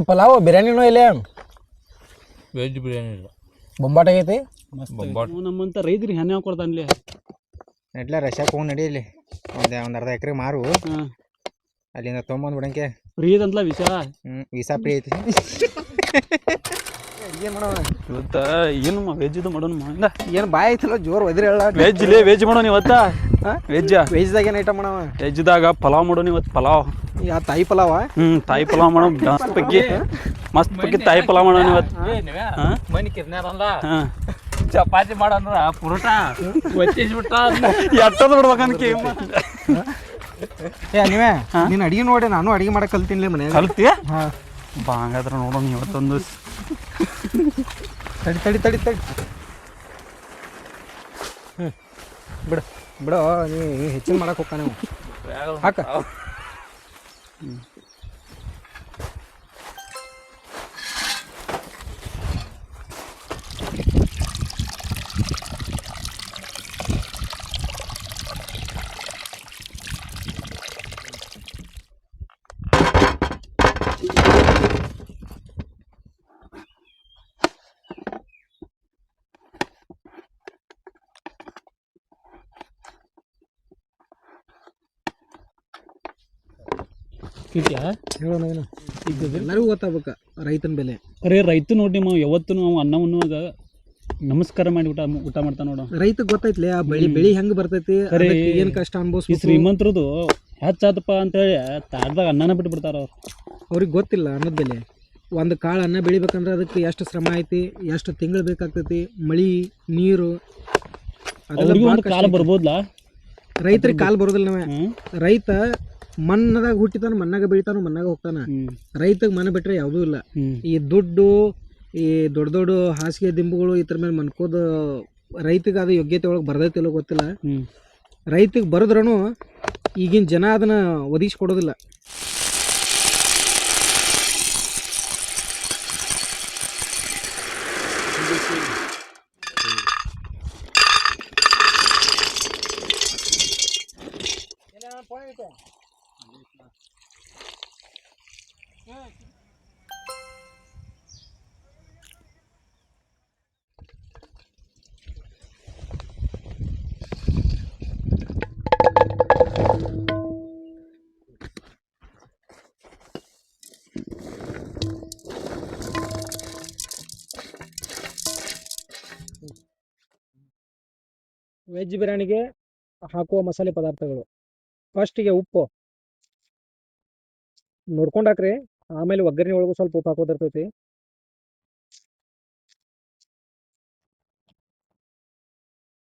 ಪಲಾವ್ ಬಿರಿಯಾನಿನೂ ಇಲ್ಲ ವೆಜ್ ಬಿರಿಯಾನಿ ಇಲ್ಲ ಬೊಂಬಾಟ್ ಆಗೈತಿ ಬೊಂಬಾಟ್ ನಮ್ಮಂತ ರೈತರಿಗೆ ಹೆಣ್ಣೆ ಕೊಡ್ತಾನ್ಲಿ ನಡ್ಲ ರಶ್ಯಾಕ್ ಹೋಗಿ ನಡೀಲಿ ಒಂದು ಅರ್ಧ ಎಕರೆ ಮಾರು ಅಲ್ಲಿಂದ ತೊಗೊಂಬಂದು ಬಿಡಂಕೆ ಫ್ರೀ ಅಂತಲ್ಲ ವಿಷಯ ವೀಸಾ ಫ್ರೀ ಐತಿ ಏನು ಮಾಡೋಣ ಇವತ್ತ ಏನು ವೆಜ್ ಇದು ಮಾಡೋಣ ಏನು ಬಾಯ್ ಐತಲ್ಲ ಜೋರು ಒದ್ರಿ ಹೇಳ ವೆಜ್ ಲೇ ವೆಜ್ ಮಾಡೋಣ ಇವತ್ತ ವೆಜ್ ವೆಜ್ದಾಗ ಏನು ಐಟಮ್ ಮಾಡವ ವೆಜ್ದಾಗ ಪಲಾವ್ ಮಾಡೋಣ ಇವತ್ತು ಪಲಾವ್ ಯಾ ತಾಯಿ ಪಲಾವ ತಾಯಿ ಪಲಾವ್ ಮಾಡೋಣ ಮಸ್ತ್ ಬಗ್ಗೆ ತಾಯಿ ಪಲಾವ್ ಮಾಡೋಣ ಇವತ್ತು ಮನಿ ಕಿರ್ನಾರಲ್ಲ ಚಪಾತಿ ಮಾಡಂದ್ರ ಪುರೋಟ ಒತ್ತಿಸ್ಬಿಟ್ಟ ಎಟ್ಟದ ಬಿಡ್ಬೇಕಂತ ಏ ನೀವೇ ನೀನು ಅಡಿಗೆ ನೋಡಿ ನಾನು ಅಡಿಗೆ ಮಾಡಕ್ಕೆ ಕಲ್ತೀನಿ ಮನೆ ಕಲ್ತೀಯ ಬಾ ಹಂಗಾದ್ರೆ ನೋಡೋಣ ಇವತ್ತೊಂದು ತಡಿ ತಡಿ ತಡಿ ತಡಿ ಬಿಡು ಬಿಡು ನೀ ಹೆಚ್ಚಿನ ಮಾಡಕ್ಕೆ ಹೋಗ್ತಾನೆ ಹಾಕ ಕಿಟ್ಯಾ ಹೇಳೋಣ ಏನು ಈಗ ಎಲ್ಲರಿಗೂ ಗೊತ್ತಾಗ್ಬೇಕು ರೈತನ ಬೆಲೆ ಅರೆ ರೈತ ನೋಡಿ ನಾವು ಯಾವತ್ತು ನಾವು ಅನ್ನ ಉಣ್ಣುವಾಗ ನಮಸ್ಕಾರ ಮಾಡಿ ಊಟ ಮಾಡ್ತಾ ನೋಡ ರೈತಗೆ ಗೊತ್ತೈತ್ಲೆ ಆ ಬೆಳಿ ಹೆಂಗೆ ಬರ್ತೈತಿ ಏನು ಕಷ್ಟ ಅನ್ಭವಿಸ್ ಈ ಶ್ರೀಮಂತರದು ಹೆಚ್ಚಾತಪ್ಪ ಅಂತೇಳಿ ತಾಡ್ದಾಗ ಅನ್ನನ ಬಿಟ್ಟು ಬಿಡ್ತಾರ ಅವ್ರು ಅವ್ರಿಗೆ ಗೊತ್ತಿಲ್ಲ ಅನ್ನದ ಬೆಲೆ ಒಂದು ಕಾಳು ಅನ್ನ ಬೆಳಿಬೇಕಂದ್ರೆ ಅದಕ್ಕೆ ಎಷ್ಟು ಶ್ರಮ ಐತಿ ಎಷ್ಟು ತಿಂಗಳು ಬೇಕಾಗ್ತೈತಿ ಮಳಿ ನೀರು ಅದೆಲ್ಲ ಕಾಲ ಬರ್ಬೋದ್ಲಾ ರೈತರಿಗೆ ಕಾಲು ಬರೋದಿಲ್ಲ ನಾವೇ ರೈತ ಮಣ್ಣದಾಗ ಹುಟ್ಟಿತಾನ ಮಣ್ಣಾಗ ಬೆಳಿತಾನ ಮಣ್ಣಾಗ ಹೋಗ್ತಾನ ರೈತಗೆ ಮನೆ ಬಿಟ್ರೆ ಯಾವುದೂ ಇಲ್ಲ ಈ ದುಡ್ಡು ಈ ದೊಡ್ಡ ದೊಡ್ಡ ಹಾಸಿಗೆ ದಿಂಬುಗಳು ಇದ್ರ ಮೇಲೆ ಮನ್ಕೋದ ರೈತಗೆ ಅದು ಯೋಗ್ಯತೆ ಒಳಗೆ ಬರ್ದೈತಿಲ್ಲೋ ಗೊತ್ತಿಲ್ಲ ರೈತಗೆ ಬರದ್ರೂ ಈಗಿನ ಜನ ಅದನ್ನ ಒದಗಿಸ್ಕೊಡೋದಿಲ್ಲ ವೆಜ್ ಬಿರಿಯಾನಿಗೆ ಹಾಕುವ ಮಸಾಲೆ ಪದಾರ್ಥಗಳು ಫಸ್ಟಿಗೆ ಉಪ್ಪು ನೋಡ್ಕೊಂಡು ಹಾಕ್ರಿ ಆಮೇಲೆ ಒಗ್ಗರಣೆ ಒಳಗೂ ಸ್ವಲ್ಪ ಉಪ್ಪು ಹಾಕೋದಿರ್ತೈತಿ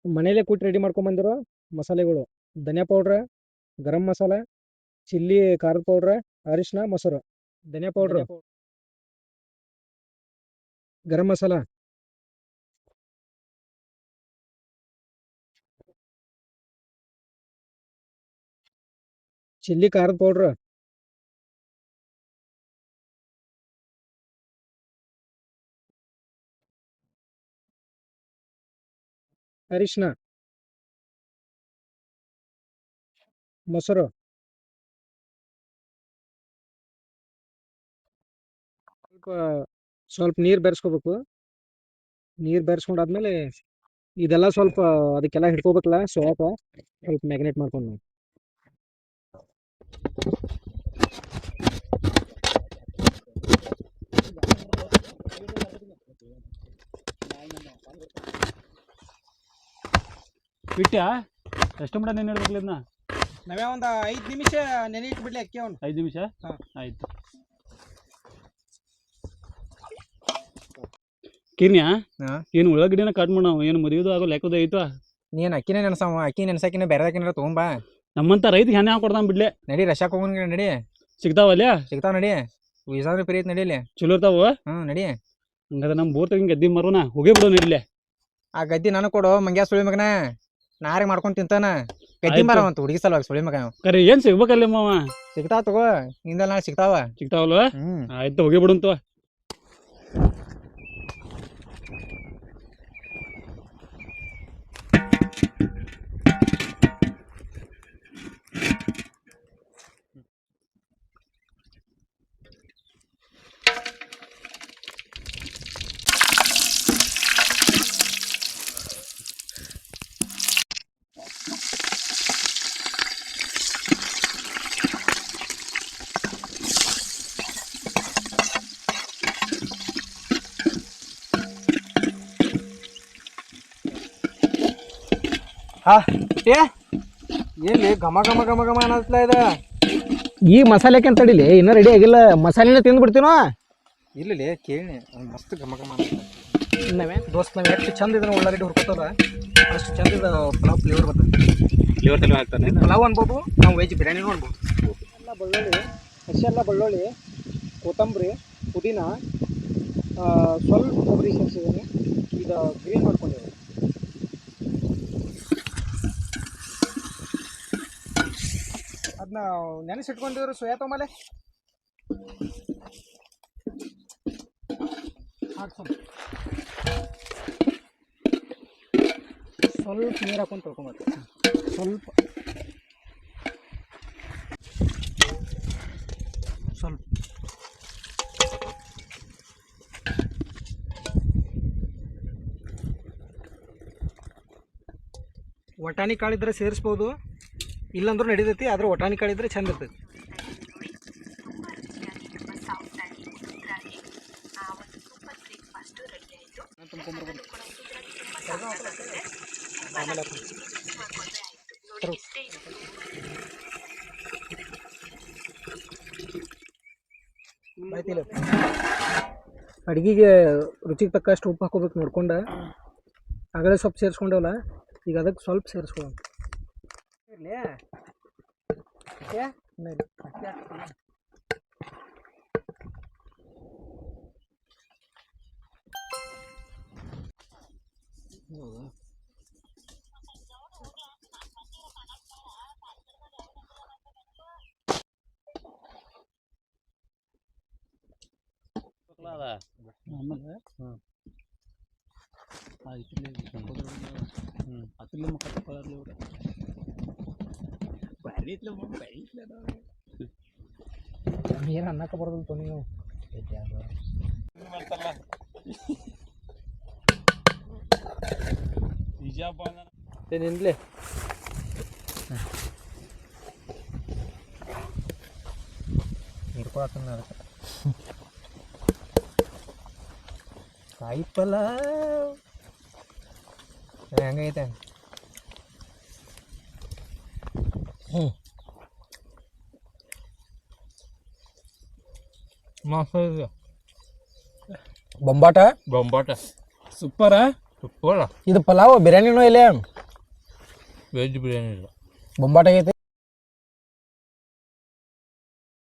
ಮನೇಲೆ ಕೂಟಿ ರೆಡಿ ಮಾಡ್ಕೊಂಬಂದಿರೋ ಮಸಾಲೆಗಳು ಧನಿಯಾ ಪೌಡ್ರ್ ಗರಂ ಮಸಾಲ ಚಿಲ್ಲಿ ಖಾರದ ಪೌಡ್ರ್ ಅರಿಶಿನ ಮೊಸರು ಧನಿಯಾ ಪೌಡ್ರ್ ಗರಂ ಮಸಾಲ ಚಿಲ್ಲಿ ಖಾರದ ಪೌಡ್ರ್ ಅರಿಶಿನ ಮೊಸರು ಸ್ವಲ್ಪ ನೀರು ಬೆರೆಸ್ಕೋಬೇಕು ನೀರು ಬೆರೆಸ್ಕೊಂಡಾದ್ಮೇಲೆ ಇದೆಲ್ಲ ಸ್ವಲ್ಪ ಅದಕ್ಕೆಲ್ಲ ಹಿಡ್ಕೋಬೇಕಲ್ಲ ಸೋಯಾಕ ಸ್ವಲ್ಪ ಮ್ಯಾಗ್ನೇಟ್ ಮಾಡ್ಕೊಂಡು ಬಿಟ್ಟ್ಯಾ ಎಷ್ಟು ಮಟ ನೆನೆ ಇಡ್ಬೇಕಲ್ಲ ಇದನ್ನ ನಾವೇ ಒಂದು 5 ನಿಮಿಷ ನೆನೆ ಇಟ್ಬಿಡ್ಲಿ ಅಕ್ಕಿ ಅವ್ನು 5 ನಿಮಿಷ ಆಯ್ತು ಕಿರ್ನ್ಯಾ ಏನು ಉಳ್ಳಾಗಡ್ಡಿನ ಕಟ್ ಮಾಡೋ ಏನು ಮದುವೆದು ಆಗೋ ಲೆಕ್ಕದ ಐತವ ನೀನು ಅಕ್ಕಿನೇ ನೆನಸವ ಅಕ್ಕಿ ನೆನಸಾಕಿನ ಬೇರೆದಾಕಿನ ತೊಗೊಂಬಾ ನಮ್ಮಂತ ರೈತ ಹೆಣ್ಣೆ ಕೊಡ್ತಾನ ಬಿಡ್ಲೆ ನಡಿ ರಶಾಕ್ ಹೋಗೋಣ ನಡಿ ಸಿಗ್ತಾವಲ್ಲ ಸಿಗ್ತಾವ ನಡಿ ವೀಸಾನು ಫ್ರೀ ಐತಿ ನಡಿಲಿ ಚಲೋ ಇರ್ತಾವ ನಡಿ ಹಂಗಾದ್ರೆ ನಮ್ಮ ಬೋರ್ ತೆಗಿನ ಗದ್ದಿ ಮರೋಣ ಹೋಗೇ ಬಿಡೋ ನಡಿಲೆ ಆ ಗದ್ದಿ ನನಗೆ ಕೊಡು ಮಂಗ್ಯಾ ಸುಳಿ ಮಗನ ನಾರಿಗೆ ಮಾಡ್ಕೊಂಡು ತಿಂತಾನ ಗದ್ದಿ ಮರ ಅಂತ ಹುಡುಗಿ ಸಲುವಾಗಿ ಸುಳಿ ಮಗ ಕರೆ ಏನ್ ಸಿಗ್ಬೇಕಲ್ಲ ಮಾವ ಸಿಗ್ತಾವ ತಗೋ ನಿಂದ ನಾಳೆ ಸಿಗ್ತಾವಲ್ವ ಆಯ್ತು ಹೋಗೇ ಬಿಡಂತ ಏ ಎಲ್ಲಿ ಘಮ ಘಮ ಘಮ ಘಮ ಅನ್ನತ್ಲ ಇದ ಈಗ ಮಸಾಲೆಕ್ಕೆ ಅಂತ ತಡಿಲಿ ಇನ್ನೂ ರೆಡಿ ಆಗಿಲ್ಲ ಮಸಾಲೆನ ತಿಂದ್ಬಿಡ್ತೀನೋ ಇಲ್ಲ ಕೇಳಿ ಮಸ್ತ್ ಘಮ ಘಮ ನಾವೇ ದೋಸ್ತ್ ನಾವು ಎಷ್ಟು ಚಂದ ಇದನ್ನ ಉಳ್ಳಾಗಡ್ಡಿ ಹುರ್ಕೋತಾರ ಅಷ್ಟು ಚಂದ ಇದು ಪಲಾವ್ ಫ್ಲೇವರ್ ಬರ್ತದೆ. ಫ್ಲೇವರ್ ತಲೆ ಹಾಕ್ತಾನೆ ಪಲಾವ್ ಅನ್ಬೋದು, ನಾವು ವೆಜ್ ಬಿರಿಯಾನಿನೂ ಅನ್ಬೋದು. ಎಲ್ಲ ಬೆಳ್ಳುಳ್ಳಿ, ಹಸಿ ಬೆಳ್ಳುಳ್ಳಿ, ಕೊತ್ತಂಬರಿ, ಪುದೀನ, ಸ್ವಲ್ಪ ಕೊಬ್ಬರಿ ಸೇರಿಸಿದ್ದೀನಿ. ಈಗ ಗ್ರೀನ್ ಮಾಡ್ಕೊಂಡಿದ್ದೀವಿ. ಅದನ್ನ ನೆನೆಸಿಟ್ಕೊಂಡಿದ್ರು ಸೋಯಾ ತೊಂಬಲೆ ಸ್ವಲ್ಪ ನೀರು ಹಾಕೊಂಡು ತೊಳ್ಕೊಂಬರ್ತೀವಿ. ಸ್ವಲ್ಪ ವಟಾಣಿ ಕಾಳಿದ್ರೆ ಸೇರಿಸ್ಬೋದು, ಇಲ್ಲಾಂದ್ರೂ ನಡೀತೈತಿ. ಆದ್ರೆ ವಟಾಣಿ ಕಾಳಿದ್ರೆ ಚಂದ ಇರ್ತೈತಿ. ಅಡುಗೆಗೆ ರುಚಿಗೆ ತಕ್ಕಷ್ಟು ಉಪ್ಪು ಹಾಕೋಬೇಕು ನೋಡ್ಕೊಂಡು. ಆಗಲೇ ಸ್ವಲ್ಪ ಸೇರಿಸ್ಕೊಂಡವಲ್ಲ, ಈಗ ಅದಕ್ಕೆ ಸ್ವಲ್ಪ ಸೇರಿಸ್ಕೊಳ್ಳೋಣ. ಇರಲಿ ಆಮೇಲೆ ಅದ್ರಲ್ಲಿ ಮುಖ ತಗೊಳ್ಳೋದ್ಲಿ ಇವ್ರು ಏನು ಅನ್ನಕ್ಕೆ ಬರೋದಿಲ್ಲ ತೋ ನೀವು. ಏನಿನ್ಲಿ ಹಿಡ್ಕೊಳತ್ತನ ಕಾಯಿ ಪಲಾವ್ ಹೆಂಗೈತೆ? ಬೊಂಬಾಟ ಬೊಂಬಾಟ ಸೂಪರ ಸೂಪರ್. ಇದು ಪಲಾವ್ ಬಿರಿಯಾನಿನೂ ಇಲ್ಲ, ವೆಜ್ ಬಿರಿಯಾನಿ ಇಲ್ಲ, ಬೊಂಬಾಟ ಆಗೈತಿ.